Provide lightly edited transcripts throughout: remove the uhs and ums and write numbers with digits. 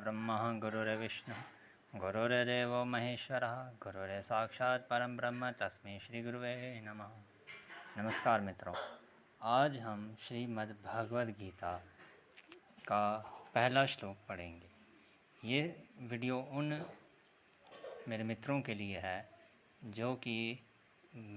परब्रह्म गुरुर्विष्णुः गुरुर्देवो महेश्वरः गुरुर् साक्षात् परम ब्रह्म तस्मै श्री गुरुवे नमः। नमस्कार मित्रों, आज हम श्रीमद् भगवद गीता का पहला श्लोक पढ़ेंगे। ये वीडियो उन मेरे मित्रों के लिए है जो कि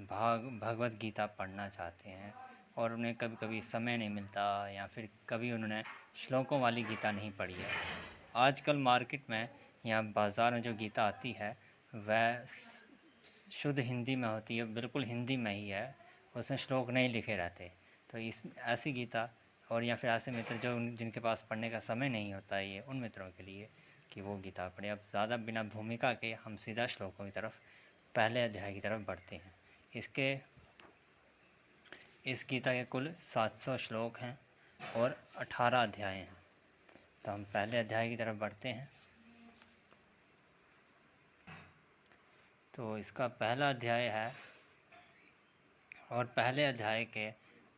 भगवद गीता पढ़ना चाहते हैं और उन्हें कभी कभी समय नहीं मिलता या फिर कभी उन्होंने श्लोकों वाली गीता नहीं पढ़ी है। आजकल मार्केट में या बाज़ार में जो गीता आती है वह शुद्ध हिंदी में होती है, बिल्कुल हिंदी में ही है, उसमें श्लोक नहीं लिखे रहते। तो इस ऐसी गीता और या फिर ऐसे मित्र जो जिनके पास पढ़ने का समय नहीं होता है, ये उन मित्रों के लिए कि वो गीता पढ़े। अब ज़्यादा बिना भूमिका के हम सीधा श्लोकों की तरफ, पहले अध्याय की तरफ बढ़ते हैं। इस गीता के कुल 700 श्लोक हैं और 18 अध्याय हैं। तो हम पहले अध्याय की तरफ बढ़ते हैं। तो इसका पहला अध्याय है और पहले अध्याय के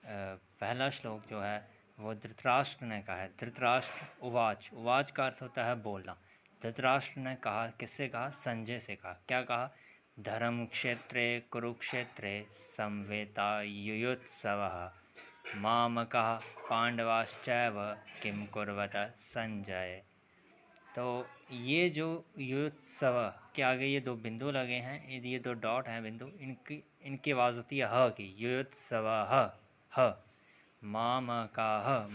पहला श्लोक जो है वो धृतराष्ट्र ने कहा है। धृतराष्ट्र उवाच, उवाच का अर्थ होता है बोलना। धृतराष्ट्र ने कहा, किससे कहा? संजय से कहा। क्या कहा? धर्म क्षेत्रे कुरुक्षेत्रे संवेतायुयुत्सवः मामकः पांडवाश्चैव किं कुर्वत संजय। तो ये जो युत्सव के आगे ये दो बिंदु लगे हैं, ये दो डॉट हैं बिंदु, इनकी आवाज़ होती है ह की। युत्सवः ह, मामकः।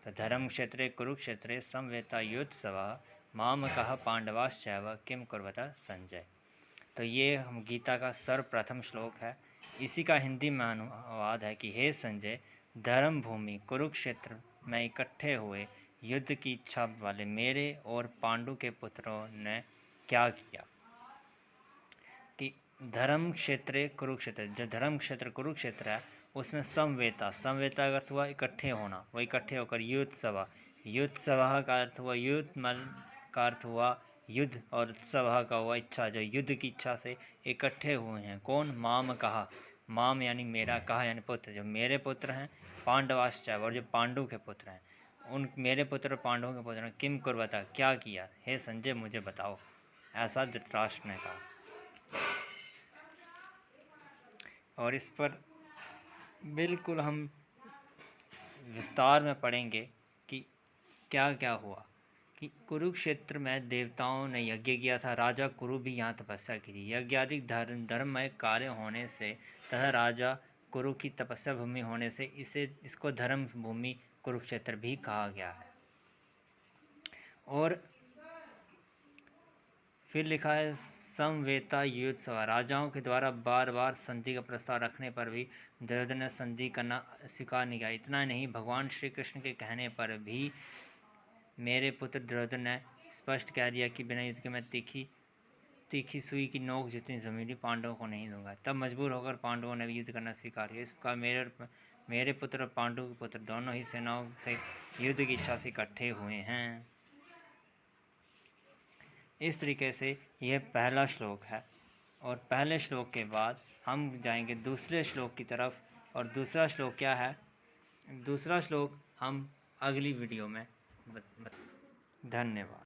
तो धर्म क्षेत्रे कुरुक्षेत्रे संवेतायुत्सवः मामकः पांडवाश्चैव किं कुर्वत संजय। तो ये हम गीता का सर्वप्रथम श्लोक है। इसी का हिंदी में अनुवाद है कि हे संजय, धर्म भूमि कुरुक्षेत्र में इकट्ठे हुए युद्ध की इच्छा वाले मेरे और पांडु के पुत्रों ने क्या किया कि धर्म क्षेत्र कुरुक्षेत्र, जो धर्म क्षेत्र कुरुक्षेत्र है उसमें संवेता का अर्थ हुआ इकट्ठे होना, वो इकट्ठे होकर युत्सव का अर्थ हुआ युद्ध, का अर्थ हुआ युद्ध, और उत्सव का हुआ इच्छा, जो युद्ध की इच्छा से इकट्ठे हुए हैं। कौन? माम कहा, माम यानी मेरा, कहा यानी पुत्र, जो मेरे पुत्र हैं, पांडवाश्चैव और जो पांडु के पुत्र हैं, उन मेरे पुत्र पांडवों के पुत्र ने किम कुर्वता, क्या किया, हे संजय मुझे बताओ, ऐसा धृतराष्ट्र ने कहा। और इस पर बिल्कुल हम विस्तार में पढ़ेंगे कि क्या क्या हुआ। कि कुरुक्षेत्र में देवताओं ने यज्ञ किया था, राजा कुरु भी यहाँ तपस्या की थी। यज्ञादिक धर्ममय कार्य होने से तथा राजा कुरु की तपस्या भूमि होने से इसको धर्म भूमि कुरुक्षेत्र भी कहा गया है। और फिर लिखा है संवेता युत्सव, राजाओं के द्वारा बार बार संधि का प्रस्ताव रखने पर भी दुर्योधन ने संधि करना स्वीकार नहीं किया। इतना नहीं, भगवान श्री कृष्ण के कहने पर भी मेरे पुत्र दुर्योधन ने स्पष्ट कह दिया कि बिना युद्ध के मैं तीखी सुई की नोक जितनी ज़मीनी पांडवों को नहीं दूंगा। तब मजबूर होकर पांडवों ने भी युद्ध करना स्वीकार किया। इस प्रकार मेरे पुत्र और पांडु के पुत्र दोनों ही सेनाओं से युद्ध की इच्छा से इकट्ठे हुए हैं। इस तरीके से यह पहला श्लोक है। और पहले श्लोक के बाद हम जाएंगे दूसरे श्लोक की तरफ। और दूसरा श्लोक क्या है? दूसरा श्लोक हम अगली वीडियो में धन्यवाद।